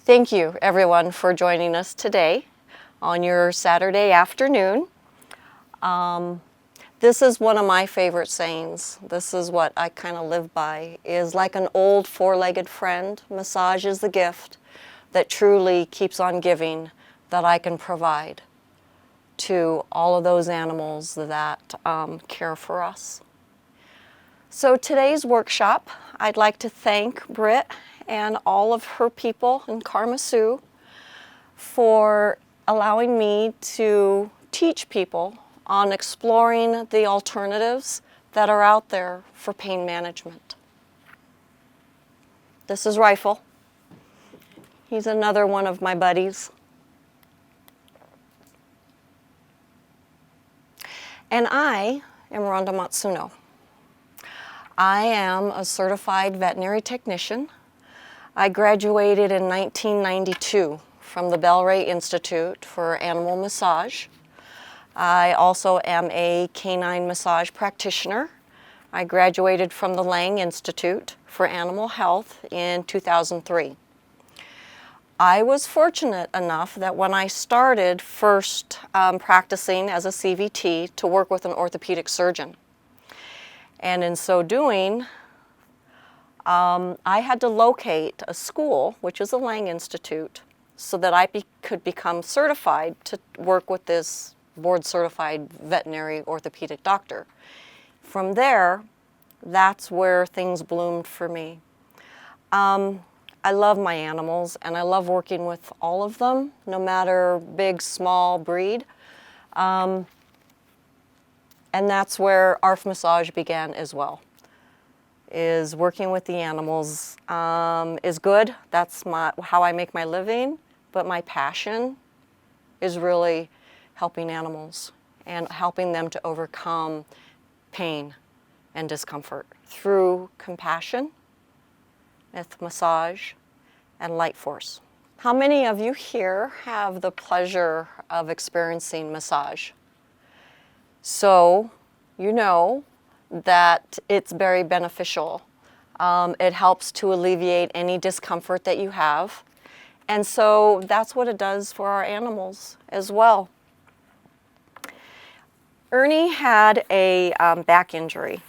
Thank you, everyone, for joining us today on your Saturday afternoon. This is one of my favorite sayings. This is what I kind of live by, is like an old four-legged friend, massage is the gift that truly keeps on giving that I can provide to all of those animals that care for us. So today's workshop, I'd like to thank Britt and all of her people in KarmaSue for allowing me to teach people on exploring the alternatives that are out there for pain management. This is Rifle. He's another one of my buddies. And I am Rhonda Matsuno. I am a certified veterinary technician. I graduated in 1992 from the Bell Ray Institute for Animal Massage. I also am a canine massage practitioner. I graduated from the Lang Institute for Animal Health in 2003. I was fortunate enough that when I started first practicing as a CVT to work with an orthopedic surgeon. And in so doing, I had to locate a school, which is the Lang Institute, so that I could become certified to work with this board-certified veterinary orthopedic doctor. From there, that's where things bloomed for me. I love my animals, and I love working with all of them, no matter big, small breed. And that's where ARF Massage began as well, is working with the animals is good. That's how I make my living, but my passion is really helping animals and helping them to overcome pain and discomfort through compassion, with massage, and light force. How many of you here have the pleasure of experiencing massage? So you know that it's very beneficial. It helps to alleviate any discomfort that you have. And so that's what it does for our animals as well. Ernie had a back injury,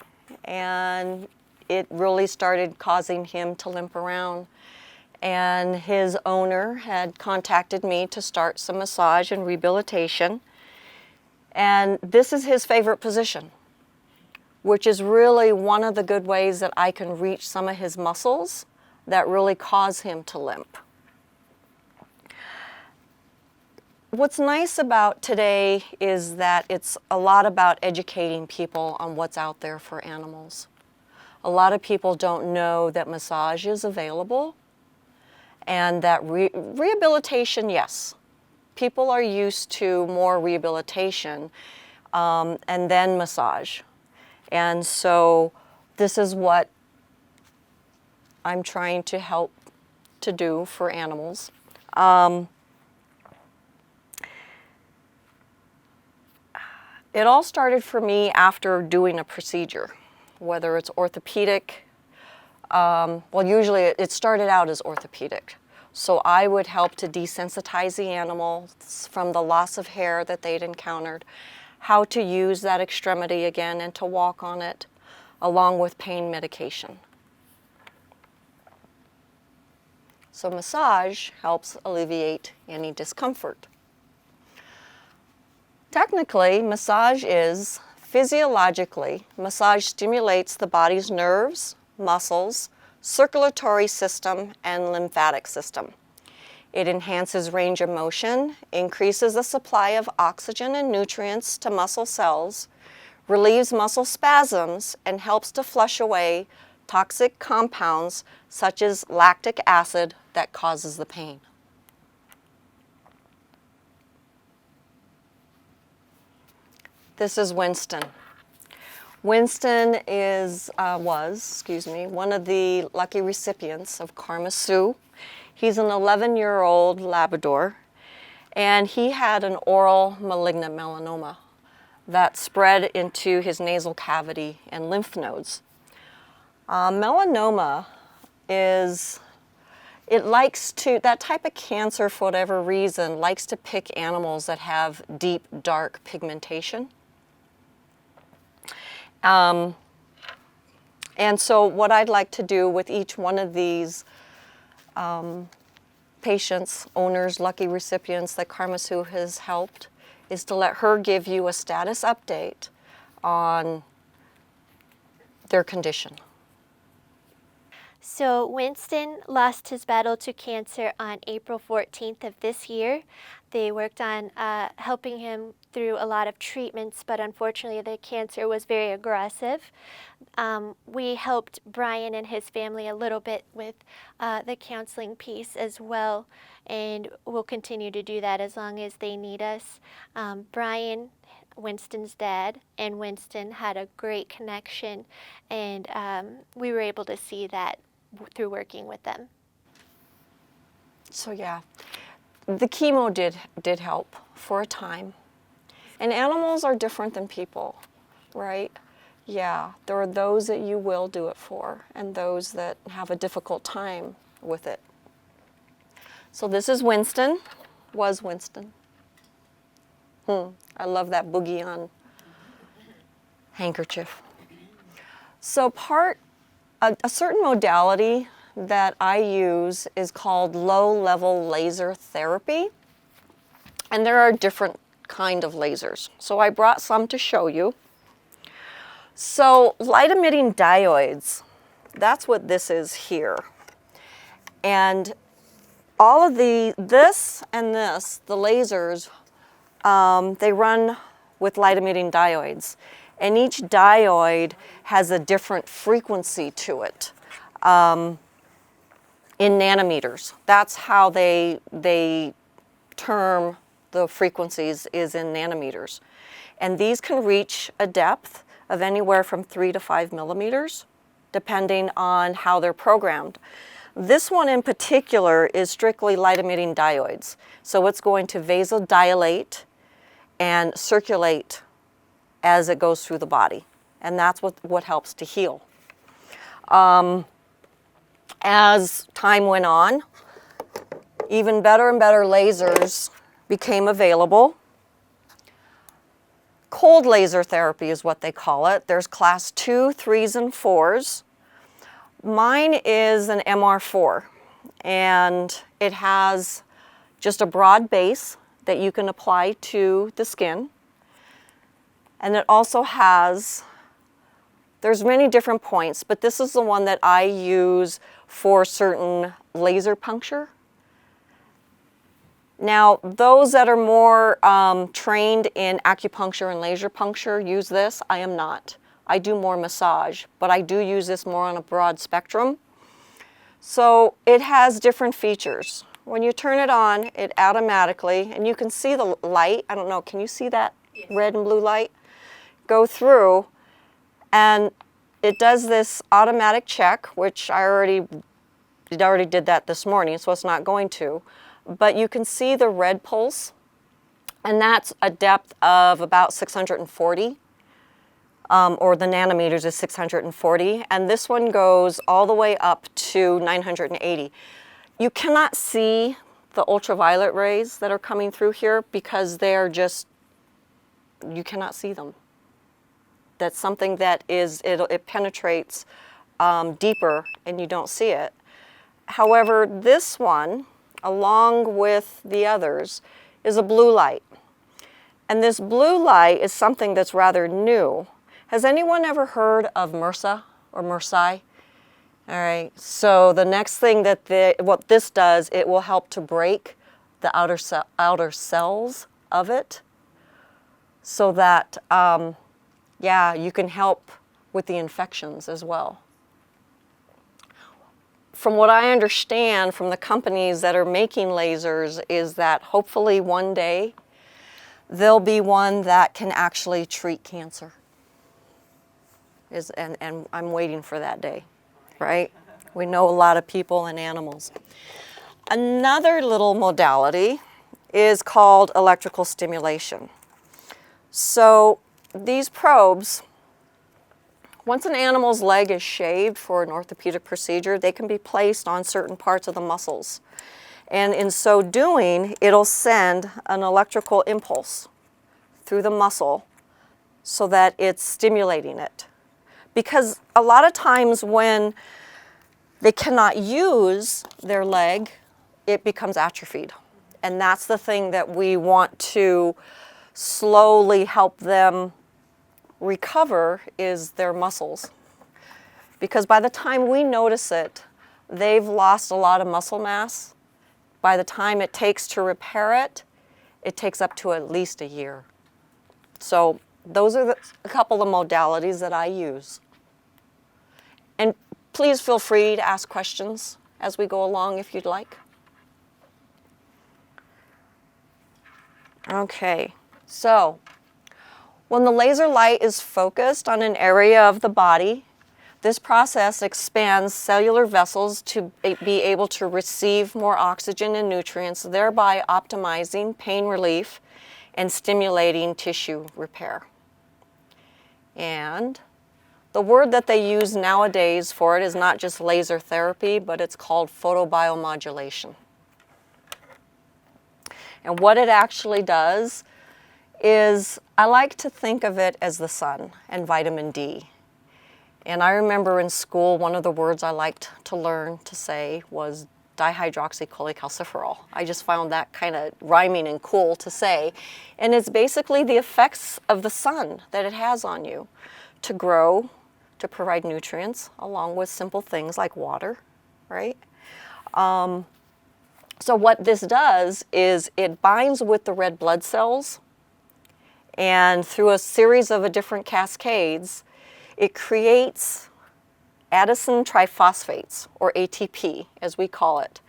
and it really started causing him to limp around. And his owner had contacted me to start some massage and rehabilitation. And this is his favorite position, which is really one of the good ways that I can reach some of his muscles that really cause him to limp. What's nice about today is that it's a lot about educating people on what's out there for animals. A lot of people don't know that massage is available and that rehabilitation, yes. People are used to more rehabilitation and then massage. And so this is what I'm trying to help to do for animals. It all started for me after doing a procedure, whether it's orthopedic. Well, usually it started out as orthopedic. So I would help to desensitize the animals from the loss of hair that they'd encountered, how to use that extremity again and to walk on it, along with pain medication. So massage helps alleviate any discomfort. Technically, massage is physiologically, massage stimulates the body's nerves, muscles, circulatory system, and lymphatic system. It enhances range of motion, increases the supply of oxygen and nutrients to muscle cells, relieves muscle spasms, and helps to flush away toxic compounds such as lactic acid that causes the pain. This is Winston. Winston was one of the lucky recipients of KarmaSue. He's an 11-year-old Labrador, and he had an oral malignant melanoma that spread into his nasal cavity and lymph nodes. Melanoma is It likes to, that type of cancer, for whatever reason, likes to pick animals that have deep, dark pigmentation. And so what I'd like to do with each one of these patients, owners, lucky recipients that KarmaSue has helped, is to let her give you a status update on their condition. So Winston lost his battle to cancer on April 14th of this year. They worked on helping him through a lot of treatments, but unfortunately the cancer was very aggressive. We helped Brian and his family a little bit with the counseling piece as well, and we'll continue to do that as long as they need us. Brian, Winston's dad, and Winston had a great connection, and we were able to see that through working with them. So yeah, the chemo did help for a time. And animals are different than people, right? Yeah, there are those that you will do it for, and those that have a difficult time with it. So this is Winston, was Winston. I love that boogie on handkerchief. So a certain modality that I use is called low-level laser therapy. And there are different kind of lasers. So I brought some to show you. So light-emitting diodes, that's what this is here. And all of this and this, the lasers, they run with light-emitting diodes. And each diode has a different frequency to it in nanometers. That's how they term the frequencies, is in nanometers. And these can reach a depth of anywhere from 3 to 5 millimeters, depending on how they're programmed. This one in particular is strictly light-emitting diodes. So it's going to vasodilate and circulate as it goes through the body. And that's what helps to heal. As time went on, even better and better lasers became available. Cold laser therapy is what they call it. There's class 2, 3s, and 4s. Mine is an MR4, and it has just a broad base that you can apply to the skin. And it also has, there's many different points, but this is the one that I use for certain laser puncture. Now, those that are more trained in acupuncture and laser puncture use this. I am not. I do more massage, but I do use this more on a broad spectrum. So it has different features. When you turn it on, it automatically, and you can see the light, I don't know, can you see that red and blue light go through? And it does this automatic check, which it already did that this morning, so it's not going to. But you can see the red pulse, and that's a depth of about 640, or the nanometers is 640, and this one goes all the way up to 980. You cannot see the ultraviolet rays that are coming through here because they're just, you cannot see them. That's something that it penetrates deeper and you don't see it. However, this one, along with the others, is a blue light. And this blue light is something that's rather new. Has anyone ever heard of MRSA or MRSI? All right, so the next thing that what this does, it will help to break the outer cells of it so that, yeah, you can help with the infections as well. From what I understand from the companies that are making lasers is that hopefully one day there'll be one that can actually treat cancer. And I'm waiting for that day, right? We know a lot of people and animals. Another little modality is called electrical stimulation. So these probes, Once an animal's leg is shaved for an orthopedic procedure, they can be placed on certain parts of the muscles. And in so doing, it'll send an electrical impulse through the muscle so that it's stimulating it. Because a lot of times when they cannot use their leg, it becomes atrophied. And that's the thing that we want to slowly help them recover, is their muscles. Because by the time we notice it, they've lost a lot of muscle mass. By the time it takes to repair it, it takes up to at least a year. So those are a couple of modalities that I use. And please feel free to ask questions as we go along if you'd like. Okay, so when the laser light is focused on an area of the body, this process expands cellular vessels to be able to receive more oxygen and nutrients, thereby optimizing pain relief and stimulating tissue repair. And the word that they use nowadays for it is not just laser therapy, but it's called photobiomodulation. And what it actually does is, I like to think of it as the sun and vitamin D. And I remember in school, one of the words I liked to learn to say was dihydroxycholecalciferol. I just found that kind of rhyming and cool to say. And it's basically the effects of the sun that it has on you to grow, to provide nutrients, along with simple things like water, right? So what this does is it binds with the red blood cells, and through a series of different cascades, it creates adenosine triphosphates, or ATP, as we call it.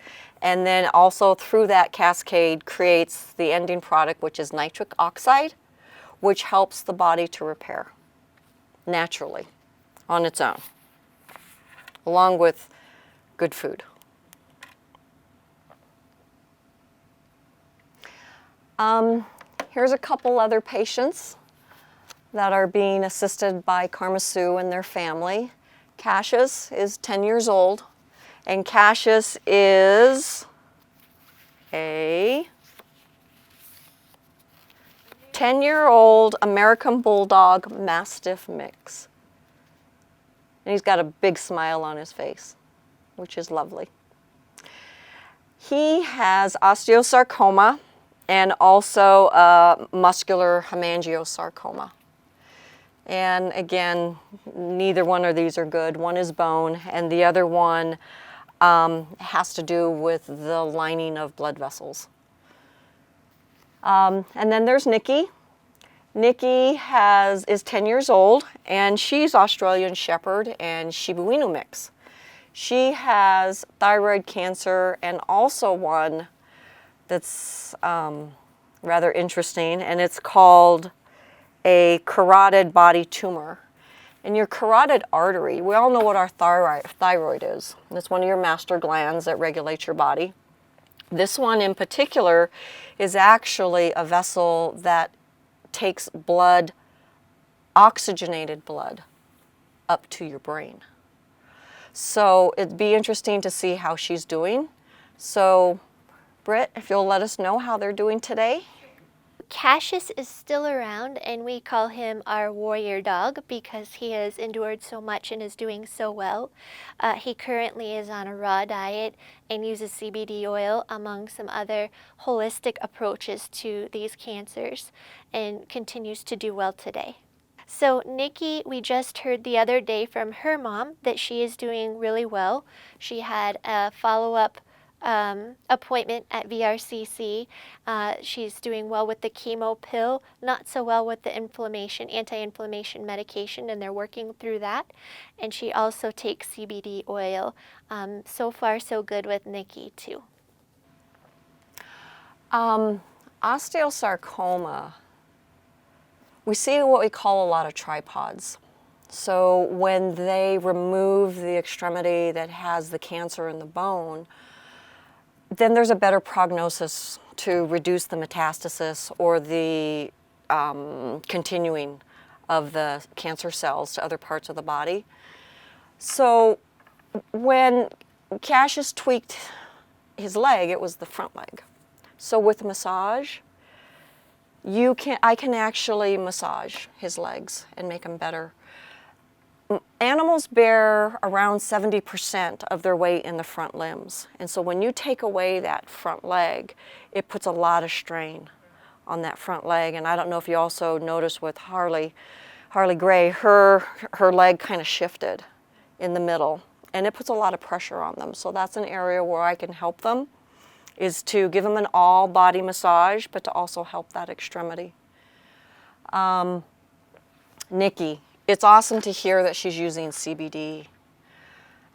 And then also through that cascade creates the ending product, which is nitric oxide, which helps the body to repair naturally on its own, along with good food. Here's a couple other patients that are being assisted by KarmaSue and their family. Cassius is 10 years old, and Cassius is a 10-year-old American Bulldog Mastiff mix. And he's got a big smile on his face, which is lovely. He has osteosarcoma and also muscular hemangiosarcoma. And again, neither one of these are good. One is bone, and the other one has to do with the lining of blood vessels. And then there's Nikki. Nikki is 10 years old, and she's Australian Shepherd and Shiba Inu mix. She has thyroid cancer and also one that's rather interesting, and it's called a carotid body tumor. And your carotid artery, we all know what our thyroid is. It's one of your master glands that regulates your body. This one in particular is actually a vessel that takes blood, oxygenated blood, up to your brain. So it'd be interesting to see how she's doing. So Britt, if you'll let us know how they're doing today. Cassius is still around, and we call him our warrior dog because he has endured so much and is doing so well. He currently is on a raw diet and uses CBD oil among some other holistic approaches to these cancers, and continues to do well today. So Nikki, we just heard the other day from her mom that she is doing really well. She had a follow-up appointment at VRCC. She's doing well with the chemo pill, not so well with the anti-inflammation medication, and they're working through that. And she also takes CBD oil. So far, so good with Nikki too. Osteosarcoma, we see what we call a lot of tripods. So when they remove the extremity that has the cancer in the bone, then there's a better prognosis to reduce the metastasis or the continuing of the cancer cells to other parts of the body. So when Cassius tweaked his leg, it was the front leg. So with massage, I can actually massage his legs and make them better. Animals bear around 70% of their weight in the front limbs. And so when you take away that front leg, it puts a lot of strain on that front leg. And I don't know if you also noticed with Harley Gray, her leg kind of shifted in the middle, and it puts a lot of pressure on them. So that's an area where I can help them, is to give them an all body massage, but to also help that extremity. Nikki, it's awesome to hear that she's using CBD.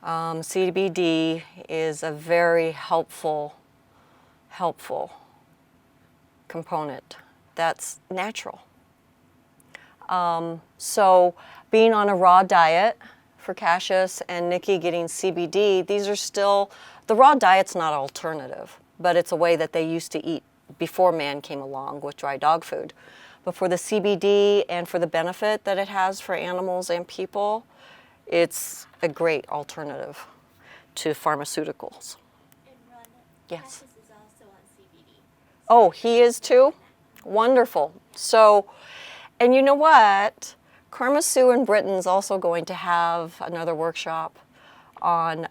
CBD is a very helpful component that's natural. So being on a raw diet for Cassius and Nikki getting CBD, these are still, the raw diet's not an alternative, but it's a way that they used to eat before man came along with dry dog food. But for the CBD and for the benefit that it has for animals and people, it's a great alternative to pharmaceuticals. And Rhonda, Yes. Cassius is also on CBD. Oh, he is too? Wonderful. So, and you know what? KarmaSue in Britain's also going to have another workshop on,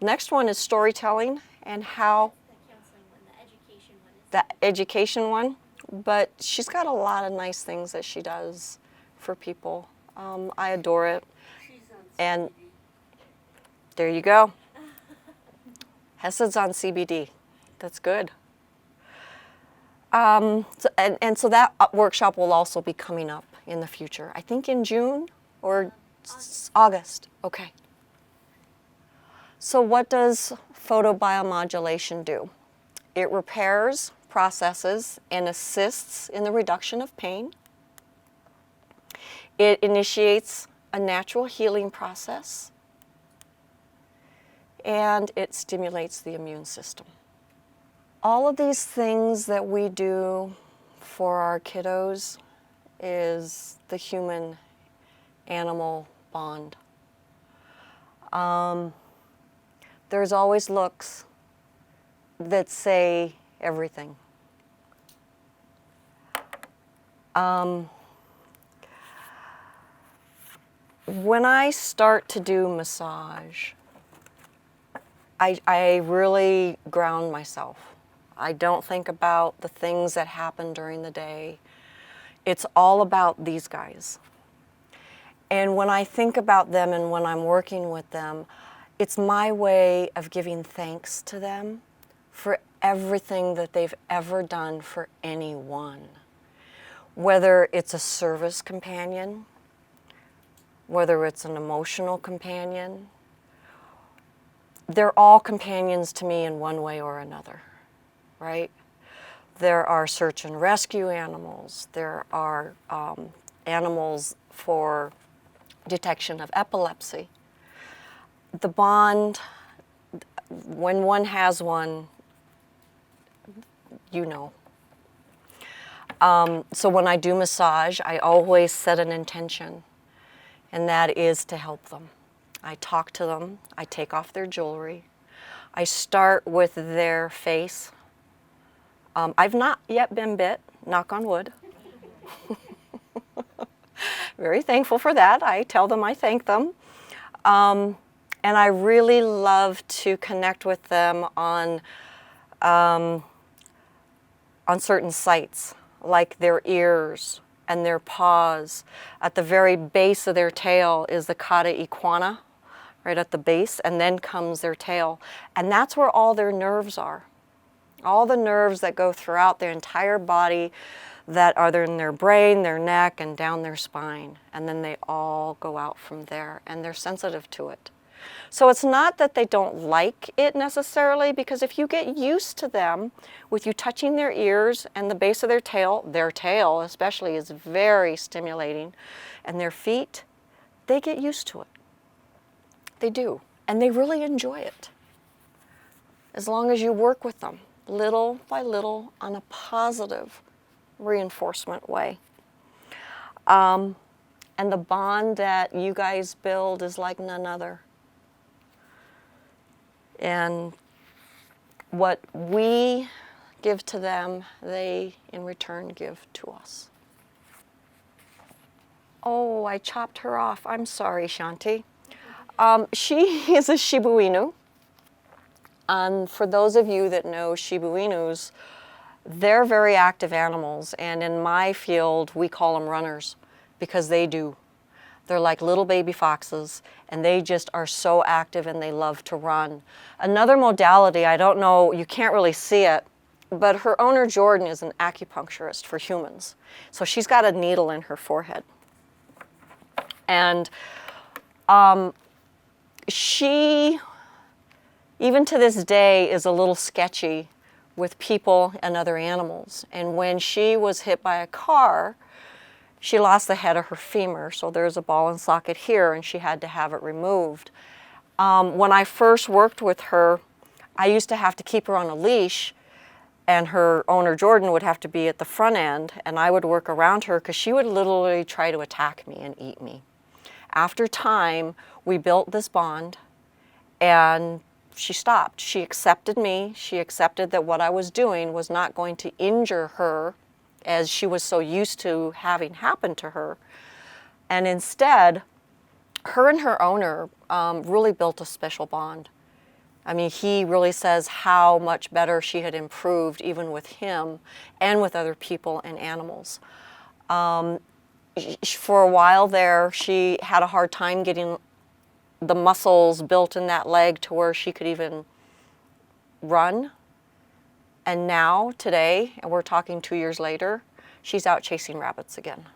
next one is storytelling and how, The counseling one, the education one is. the education one, but she's got a lot of nice things that she does for people. I adore it. And there you go. Hesed's on CBD. That's good. So that workshop will also be coming up in the future. I think in June or August. Okay. So what does photobiomodulation do? It repairs, processes, and assists in the reduction of pain. It initiates a natural healing process, and it stimulates the immune system. All of these things that we do for our kiddos is the human-animal bond. There's always looks that say everything. When I start to do massage, I really ground myself. I don't think about the things that happen during the day. It's all about these guys. And when I think about them and when I'm working with them, it's my way of giving thanks to them for everything that they've ever done for anyone. Whether it's a service companion, whether it's an emotional companion, they're all companions to me in one way or another, right? There are search and rescue animals. There are animals for detection of epilepsy. The bond, when one has one, you know. So when I do massage, I always set an intention, and that is to help them. I talk to them, I take off their jewelry, I start with their face. I've not yet been bit, knock on wood. Very thankful for that. I tell them I thank them. And I really love to connect with them on certain sites, like their ears and their paws. At the very base of their tail is the cauda equina, right at the base, and then comes their tail. And that's where all their nerves are. All the nerves that go throughout their entire body that are in their brain, their neck, and down their spine. And then they all go out from there, and they're sensitive to it. So it's not that they don't like it necessarily, because if you get used to them with you touching their ears and the base of their tail especially is very stimulating, and their feet, they get used to it. They do, and they really enjoy it. As long as you work with them, little by little, on a positive reinforcement way. And the bond that you guys build is like none other. And what we give to them, they in return give to us. Oh, I chopped her off. I'm sorry, Shanti. She is a Shiba Inu. For those of you that know Shiba Inus, they're very active animals, and in my field, we call them runners because they do. They're like little baby foxes, and they just are so active and they love to run. Another modality, I don't know, you can't really see it, but her owner, Jordan, is an acupuncturist for humans. So she's got a needle in her forehead. And she, even to this day, is a little sketchy with people and other animals. And when she was hit by a car, she lost the head of her femur, so there's a ball and socket here, and she had to have it removed. When I first worked with her, I used to have to keep her on a leash, and her owner, Jordan, would have to be at the front end, and I would work around her because she would literally try to attack me and eat me. After time, we built this bond, and she stopped. She accepted me. She accepted that what I was doing was not going to injure her as she was so used to having happen to her. And instead, her and her owner really built a special bond. I mean, he really says how much better she had improved even with him and with other people and animals. For a while there, she had a hard time getting the muscles built in that leg to where she could even run. And now, today, and we're talking 2 years later, she's out chasing rabbits again.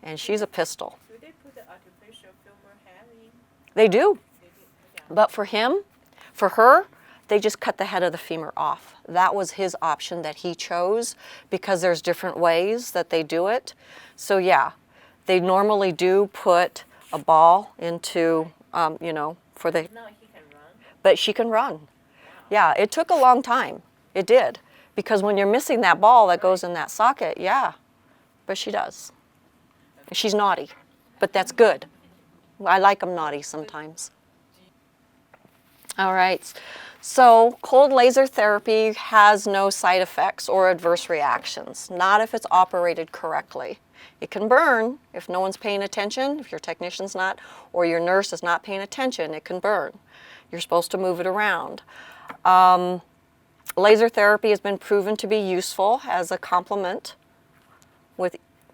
And she's a pistol. Do they put the artificial femur head in? They do. They do. Yeah. But for her, they just cut the head of the femur off. That was his option that he chose because there's different ways that they do it. So yeah, they normally do put a ball into, for the, Now he can run. but she can run. Yeah, it took a long time. It did. Because when you're missing that ball that goes in that socket, yeah, but she does. She's naughty, but that's good. I like them naughty sometimes. All right, so cold laser therapy has no side effects or adverse reactions, not if it's operated correctly. It can burn if no one's paying attention, if your technician's not, or your nurse is not paying attention, it can burn. You're supposed to move it around. Laser therapy has been proven to be useful as a complement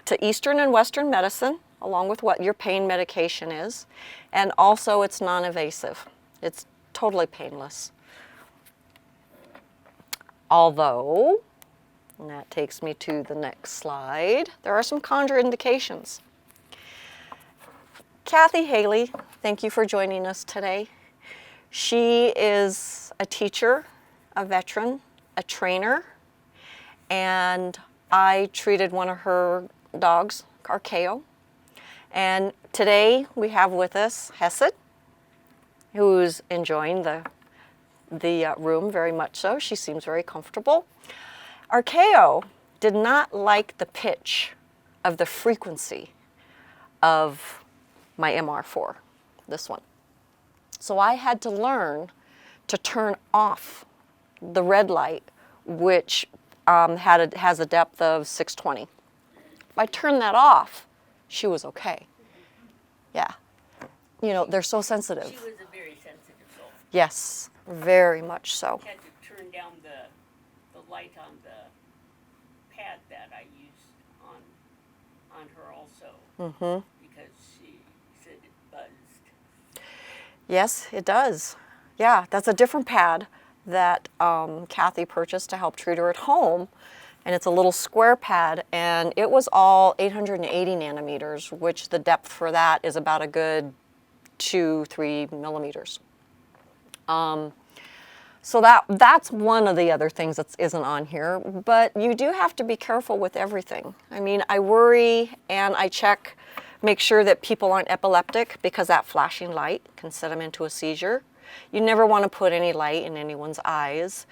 to Eastern and Western medicine, along with what your pain medication is, and also it's non-invasive. It's totally painless. Although, and that takes me to the next slide, there are some contraindications. Kathy Haley, thank you for joining us today. She is a teacher, a veteran, a trainer, and I treated one of her dogs, Archeo. And today we have with us Hesed, who's enjoying the room very much so. She seems very comfortable. Archeo did not like the pitch of the frequency of my MR4, this one. So I had to learn to turn off the red light, which has a depth of 620. If I turned that off, she was okay. Yeah. You know, they're so sensitive. She was a very sensitive soul. Yes, very much so. Had to turn down the light on the pad that I used on her also. Because she said it buzzed. Yes, it does. Yeah, that's a different pad that Kathy purchased to help treat her at home. And it's a little square pad, and it was all 880 nanometers, which the depth for that is about a good 2-3 millimeters. So that's one of the other things that isn't on here, but you do have to be careful with everything. I mean, I worry and I check, make sure that people aren't epileptic because that flashing light can set them into a seizure. You never want to put any light in anyone's eyes.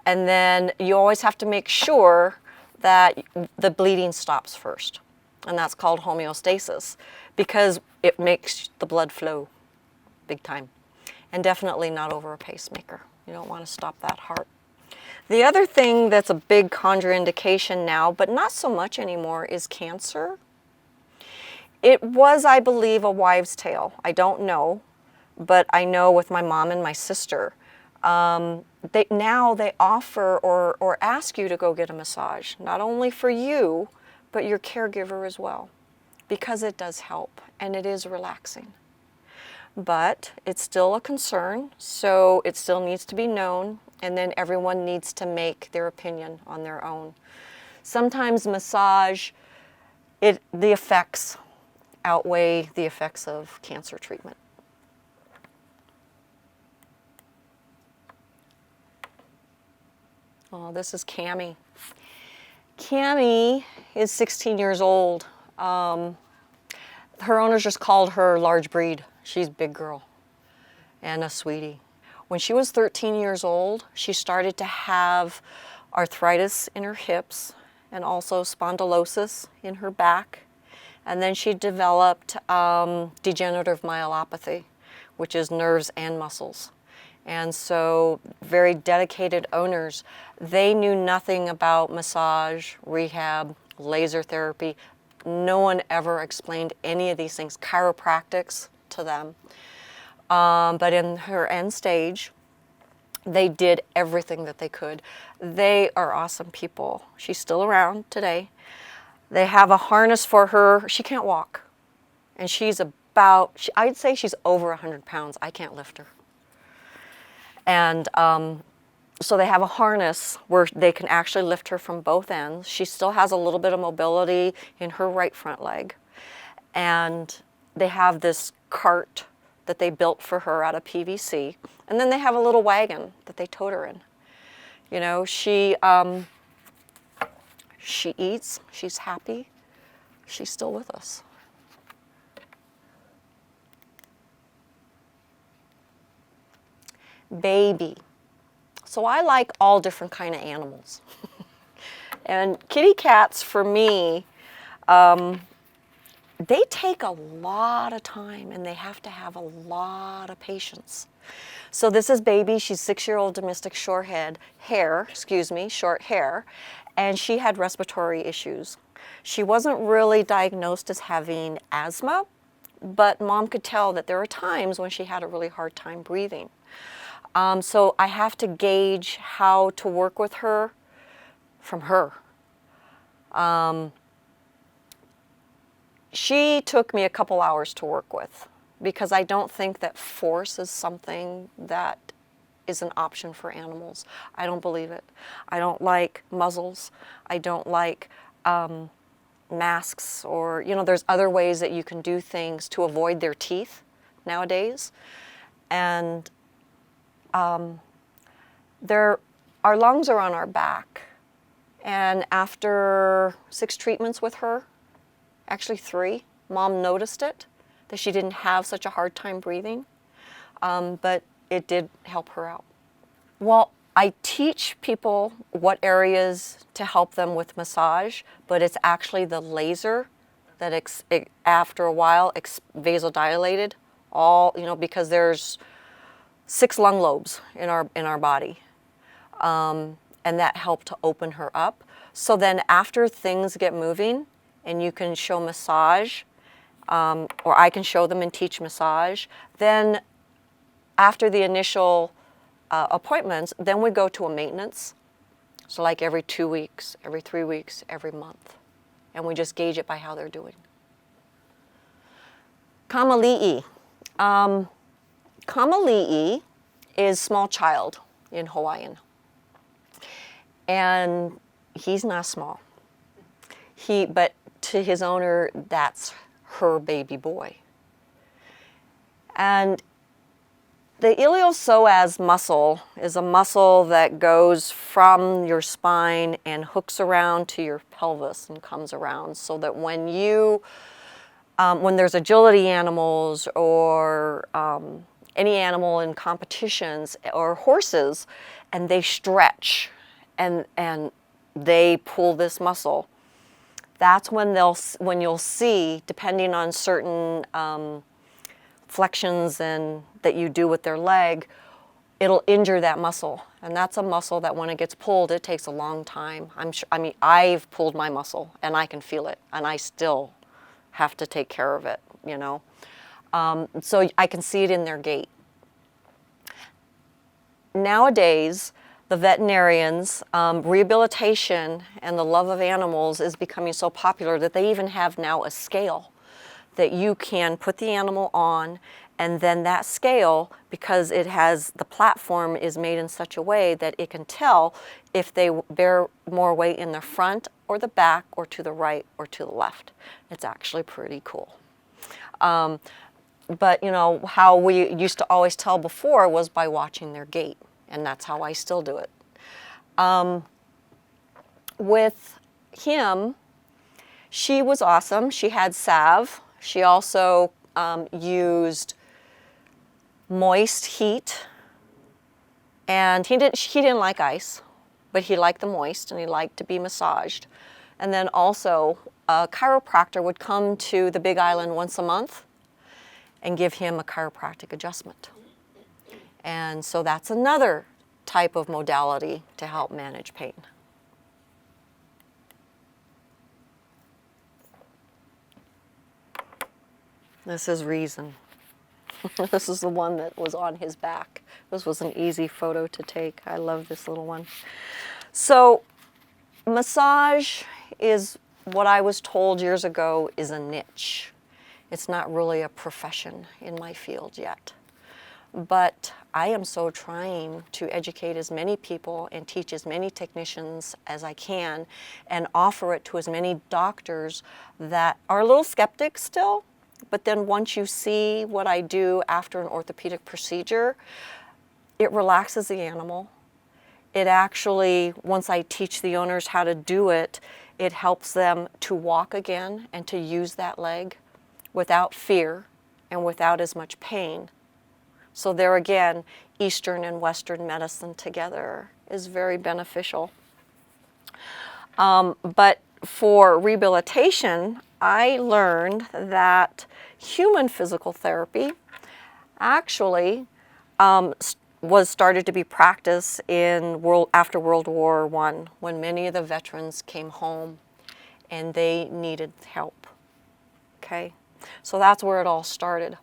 And then you always have to make sure that the bleeding stops first. And that's called homeostasis. because it makes the blood flow big time. And definitely not over a pacemaker. You don't want to stop that heart. The other thing that's a big contraindication now, but not so much anymore, is cancer. It was, I believe, a wives' tale. I don't know, but I know with my mom and my sister, now they offer or ask you to go get a massage, not only for you, but your caregiver as well, because it does help and it is relaxing. But it's still a concern, so it still needs to be known, and then everyone needs to make their opinion on their own. Sometimes massage, the effects outweigh the effects of cancer treatment. Oh, this is Cammie. Cammie is 16 years old. Her owners just called her large breed. She's a big girl and a sweetie. When she was 13 years old, she started to have arthritis in her hips and also spondylosis in her back. And then she developed degenerative myelopathy, which is nerves and muscles. And so very dedicated owners, they knew nothing about massage, rehab, laser therapy. No one ever explained any of these things, chiropractics to them. But in her end stage, they did everything that they could. They are awesome people. She's still around today. They have a harness for her. She can't walk. And she's about, I'd say she's over 100 pounds. I can't lift her. And so they have a harness where they can actually lift her from both ends. She still has a little bit of mobility in her right front leg. And they have this cart that they built for her out of PVC. And then they have a little wagon that they tote her in. You know, she eats, she's happy, she's still with us. Baby. So I like all different kind of animals. And kitty cats, for me, they take a lot of time and they have to have a lot of patience. So this is Baby. She's 6-year-old domestic short hair, and she had respiratory issues. She wasn't really diagnosed as having asthma, but mom could tell that there were times when she had a really hard time breathing. So I have to gauge how to work with her from her. She took me a couple hours to work with because I don't think that force is something that is an option for animals. I don't believe it. I don't like muzzles. I don't like masks, or, you know, there's other ways that you can do things to avoid their teeth nowadays. And our lungs are on our back. And after 6 treatments with her, actually 3, mom noticed it, that she didn't have such a hard time breathing, but it did help her out. Well, I teach people what areas to help them with massage, but it's actually the laser that after a while vasodilated, because there's 6 lung lobes in our body, and that helped to open her up. So then after things get moving, and you can show massage, or I can show them and teach massage, then after the initial appointments, then we go to a maintenance. So like every 2 weeks, every 3 weeks, every month. And we just gauge it by how they're doing. Kamali'i. Kamali'i is small child in Hawaiian. And he's not small. But to his owner, that's her baby boy. And the iliopsoas muscle is a muscle that goes from your spine and hooks around to your pelvis and comes around, so that when there's agility animals or any animal in competitions or horses, and they stretch and they pull this muscle, that's when when you'll see, depending on certain flexions and that you do with their leg, it'll injure that muscle. And that's a muscle that when it gets pulled, it takes a long time. I mean, I've pulled my muscle and I can feel it, and I still have to take care of it, you know. So I can see it in their gait. Nowadays, the veterinarians, rehabilitation and the love of animals is becoming so popular that they even have now a scale that you can put the animal on, and then that scale, because it has, the platform is made in such a way that it can tell if they bear more weight in the front or the back or to the right or to the left. It's actually pretty cool. But you know, how we used to always tell before was by watching their gait, and that's how I still do it. With him, she was awesome. She had salve. She also used moist heat, and he didn't like ice, but he liked the moist and he liked to be massaged. And then also a chiropractor would come to the Big Island once a month and give him a chiropractic adjustment. And so that's another type of modality to help manage pain. This is Reason. This is the one that was on his back. This was an easy photo to take. I love this little one. So massage is what I was told years ago is a niche. It's not really a profession in my field yet. But I am so trying to educate as many people and teach as many technicians as I can and offer it to as many doctors that are a little skeptic still. But then once you see what I do after an orthopedic procedure, it relaxes the animal. It actually, once I teach the owners how to do it, it helps them to walk again and to use that leg without fear and without as much pain. So there again, Eastern and Western medicine together is very beneficial. But for rehabilitation, I learned that human physical therapy actually was started to be practiced after World War I, when many of the veterans came home and they needed help. Okay, so that's where it all started.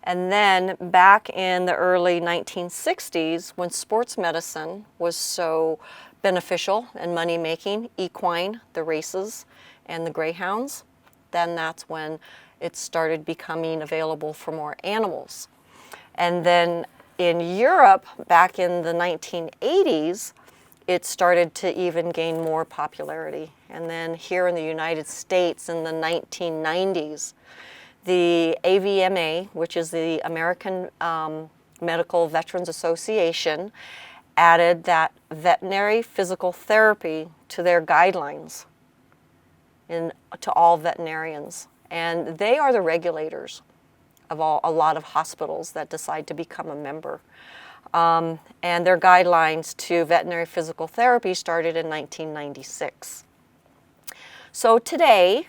And then back in the early 1960s, when sports medicine was so beneficial and money-making, equine, the races, and the greyhounds, then that's when it started becoming available for more animals. And then in Europe, back in the 1980s, it started to even gain more popularity. And then here in the United States in the 1990s, the AVMA, which is the American Medical Veterans Association, added that veterinary physical therapy to their guidelines to all veterinarians. And they are the regulators of a lot of hospitals that decide to become a member. And their guidelines to veterinary physical therapy started in 1996. So today,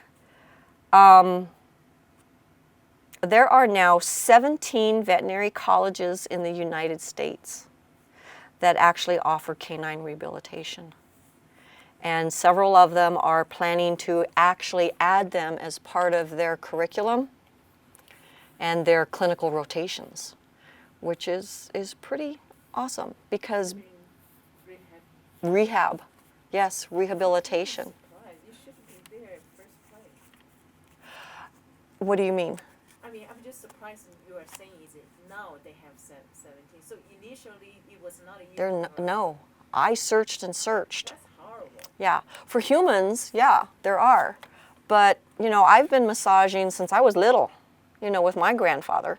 there are now 17 veterinary colleges in the United States that actually offer canine rehabilitation. And several of them are planning to actually add them as part of their curriculum and their clinical rotations, which is pretty awesome because rehab, yes, rehabilitation. You should be there first place. What do you mean? I mean, I'm just surprised you are saying is it now they have 17. So initially it was not a year. No, I searched and searched. That's horrible. Yeah, for humans, yeah, there are. But, you know, I've been massaging since I was little, you know, with my grandfather.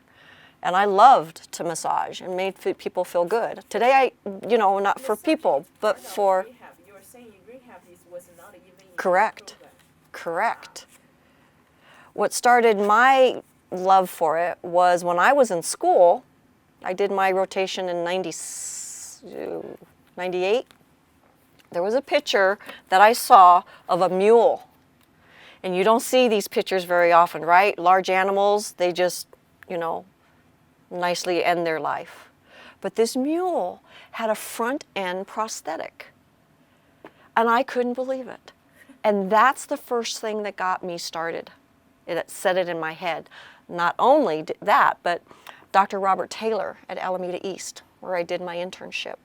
And I loved to massage and made people feel good. Today, you know, not for people, but for... Rehab. You were saying rehab was not even in the Correct. program. Correct. What started my love for it was when I was in school. I did my rotation in 98. There was a picture that I saw of a mule. And you don't see these pictures very often, right? Large animals, they just, you know, nicely end their life. But this mule had a front end prosthetic. And I couldn't believe it. And that's the first thing that got me started. It set it in my head. Not only that, but Dr. Robert Taylor at Alameda East, where I did my internship,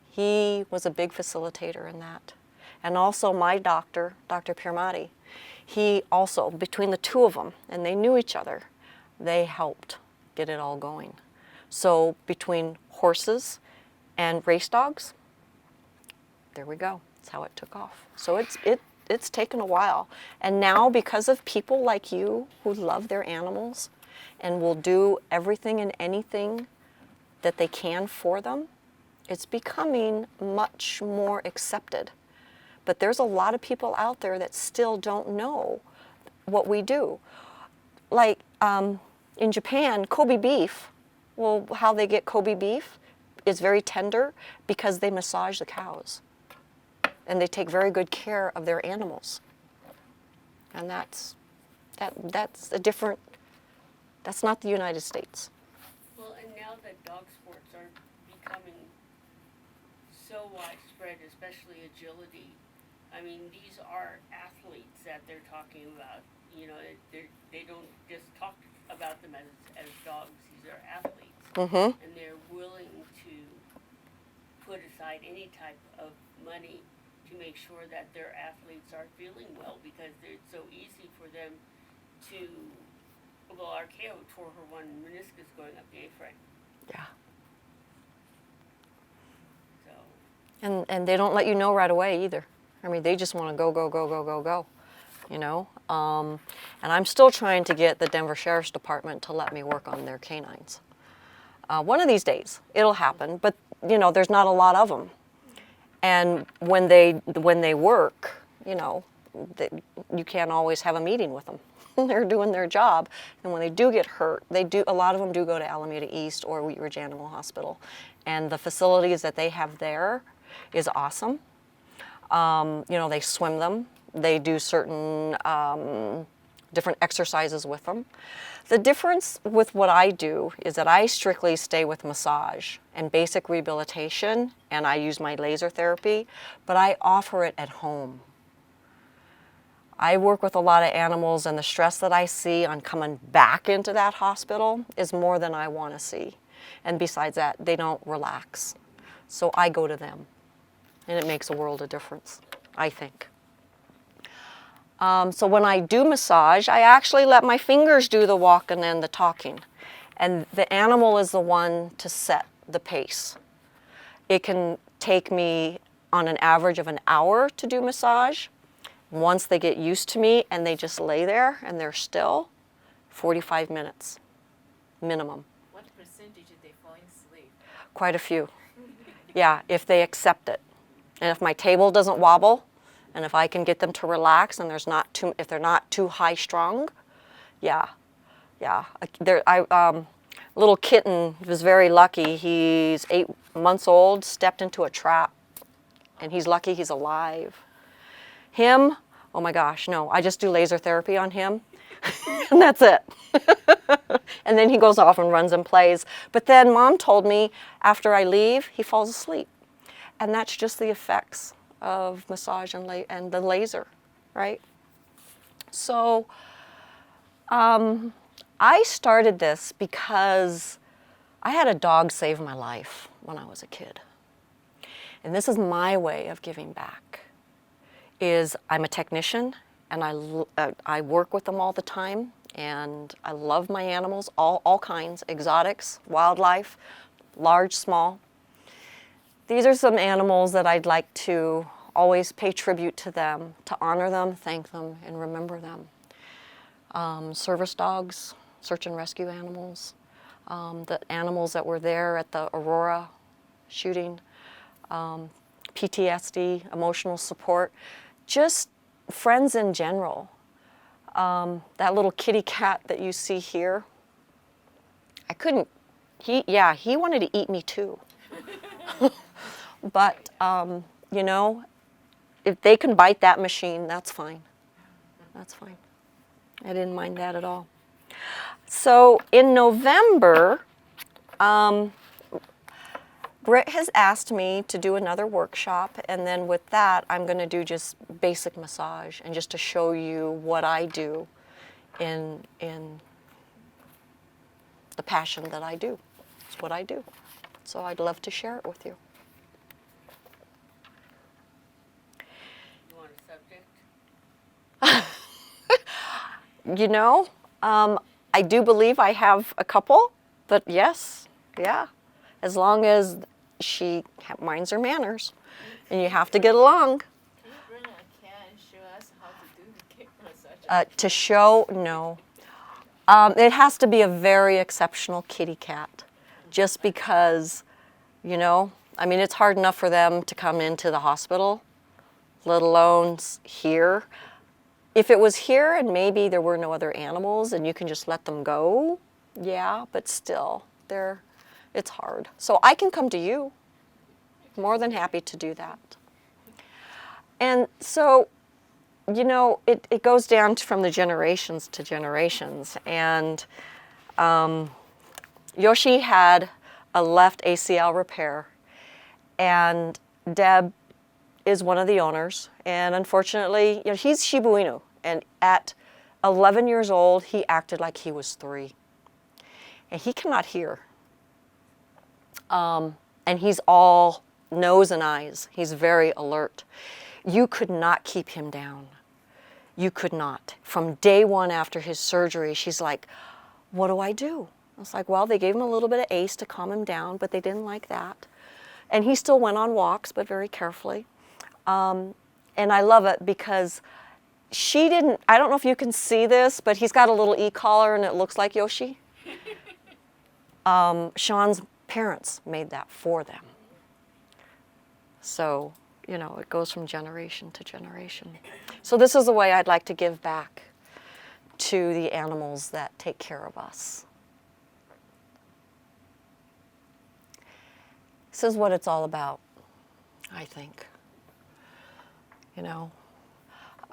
he was a big facilitator in that. And also my doctor, Dr. Pirmati, he also, between the two of them, and they knew each other, they helped get it all going. So between horses and race dogs, there we go. That's how it took off. So it's taken a while. And now, because of people like you who love their animals and will do everything and anything that they can for them, it's becoming much more accepted. But there's a lot of people out there that still don't know what we do. Like in Japan, Kobe beef, well, how they get Kobe beef is very tender because they massage the cows. And they take very good care of their animals. And that's a different, that's not the United States. Well, and now that dog sports are becoming so widespread, especially agility, I mean, these are athletes that they're talking about. You know, they don't just talk about them as dogs. These are athletes. Mm-hmm. And they're willing to put aside any type of money to make sure that their athletes are feeling well, because it's so easy for them to, well, Archaeo tore her one meniscus going up the A-frame. Yeah. So. And they don't let you know right away either. I mean, they just want to go, go, go, go, go, go, you know? And I'm still trying to get the Denver Sheriff's Department to let me work on their canines. One of these days, it'll happen, but, you know, there's not a lot of them. And when they work, you know, you can't always have a meeting with them. They're doing their job. And when they do get hurt, a lot of them do go to Alameda East or Wheat Ridge Animal Hospital. And the facilities that they have there is awesome. You know, they swim them. They do certain different exercises with them. The difference with what I do is that I strictly stay with massage and basic rehabilitation, and I use my laser therapy, but I offer it at home. I work with a lot of animals, and the stress that I see on coming back into that hospital is more than I want to see. And besides that, they don't relax. So I go to them, and it makes a world of difference, I think. So when I do massage, I actually let my fingers do the walking and the talking. And the animal is the one to set the pace. It can take me on an average of an hour to do massage. Once they get used to me and they just lay there and they're still, 45 minutes minimum. What percentage did they fall asleep? Quite a few. Yeah, if they accept it. And if my table doesn't wobble, and if I can get them to relax and if they're not too high strung, yeah. Little kitten was very lucky. He's 8 months old, stepped into a trap, and he's lucky he's alive. Him, oh my gosh, no, I just do laser therapy on him, and that's it. And then he goes off and runs and plays. But then Mom told me after I leave, he falls asleep. And that's just the effects of massage and the laser, right? So I started this because I had a dog save my life when I was a kid. And this is my way of giving back. I'm a technician, and I work with them all the time, and I love my animals, all kinds, exotics, wildlife, large, small. These are some animals that I'd like to always pay tribute to them, to honor them, thank them, and remember them. Service dogs, search and rescue animals, the animals that were there at the Aurora shooting, PTSD, emotional support, just friends in general. That little kitty cat that you see here, he wanted to eat me too. But, you know, if they can bite that machine, that's fine. That's fine. I didn't mind that at all. So in November, Britt has asked me to do another workshop, and then with that, I'm going to do just basic massage and just to show you what I do in the passion that I do. It's what I do. So I'd love to share it with you. You want a subject? You know, I do believe I have a couple, but yes, yeah, as long as she minds her manners, and you have to get along. Can you bring a cat and show us how to do the cat massage? To show, no. It has to be a very exceptional kitty cat, just because, you know, I mean, it's hard enough for them to come into the hospital, let alone here. If it was here and maybe there were no other animals and you can just let them go, yeah, but still, it's hard. So I can come to you. More than happy to do that. And so, you know, it goes down from the generations to generations. And Yoshi had a left ACL repair, and Deb is one of the owners, and unfortunately, you know, he's Shiba Inu, and at 11 years old, he acted like he was 3, and he cannot hear, and he's all nose and eyes. He's very alert. You could not keep him down. You could not. From day one after his surgery, she's like, what do I do? I was like, well, they gave him a little bit of ACE to calm him down, but they didn't like that. And he still went on walks, but very carefully. And I love it because she didn't, I don't know if you can see this, but he's got a little e-collar and it looks like Yoshi. Sean's parents made that for them. So, you know, it goes from generation to generation. So this is the way I'd like to give back to the animals that take care of us. This is what it's all about, I think. You know,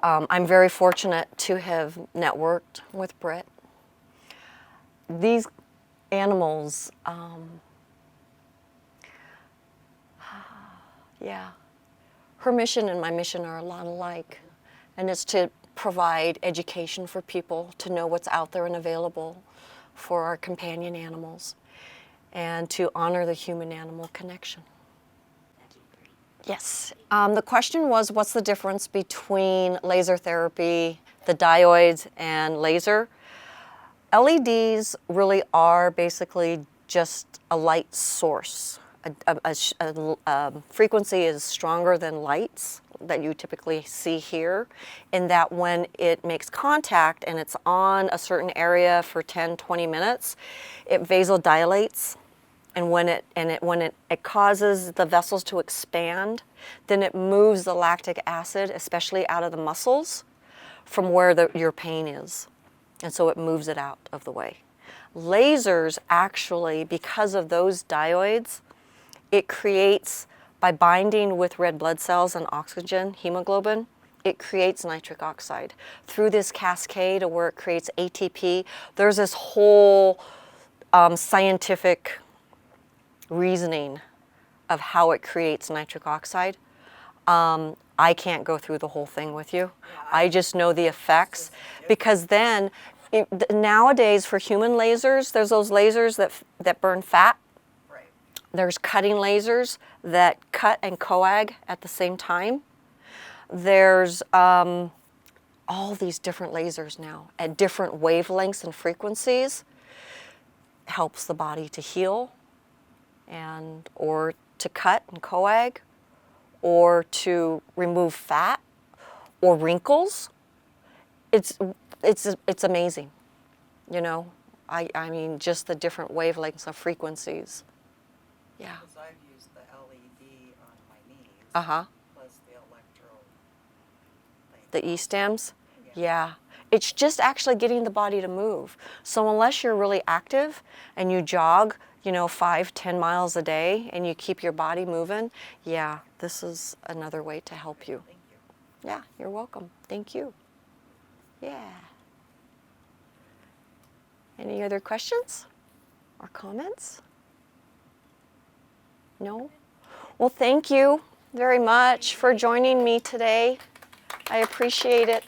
I'm very fortunate to have networked with Britt. These animals, yeah, her mission and my mission are a lot alike, and it's to provide education for people to know what's out there and available for our companion animals, and to honor the human-animal connection. Yes. The question was, what's the difference between laser therapy, the diodes, and laser? LEDs really are basically just a light source. A frequency is stronger than lights that you typically see here, in that when it makes contact and it's on a certain area for 10, 20 minutes, it vasodilates. And when it causes the vessels to expand, then it moves the lactic acid, especially out of the muscles, from where your pain is. And so it moves it out of the way. Lasers actually, because of those diodes, it creates, by binding with red blood cells and oxygen, hemoglobin, it creates nitric oxide. Through this cascade of where it creates ATP, there's this whole scientific reasoning of how it creates nitric oxide. I can't go through the whole thing with you. I just know the effects, because then nowadays for human lasers, there's those lasers that burn fat. Right. There's cutting lasers that cut and coag at the same time. There's all these different lasers now at different wavelengths and frequencies. Helps the body to heal, or to cut and coag, or to remove fat or wrinkles. It's amazing, you know. I mean, just the different wavelengths of frequencies. Yeah. Because I've used the LED on my knees. Uh-huh. Plus the electro thing. The E-stems? Yeah. It's just actually getting the body to move. So unless you're really active and you jog, you know, 5-10 miles a day and you keep your body moving, yeah, this is another way to help you. Thank you. Yeah, you're welcome. Thank you. Yeah. Any other questions or comments? No? Well, thank you very much for joining me today. I appreciate it.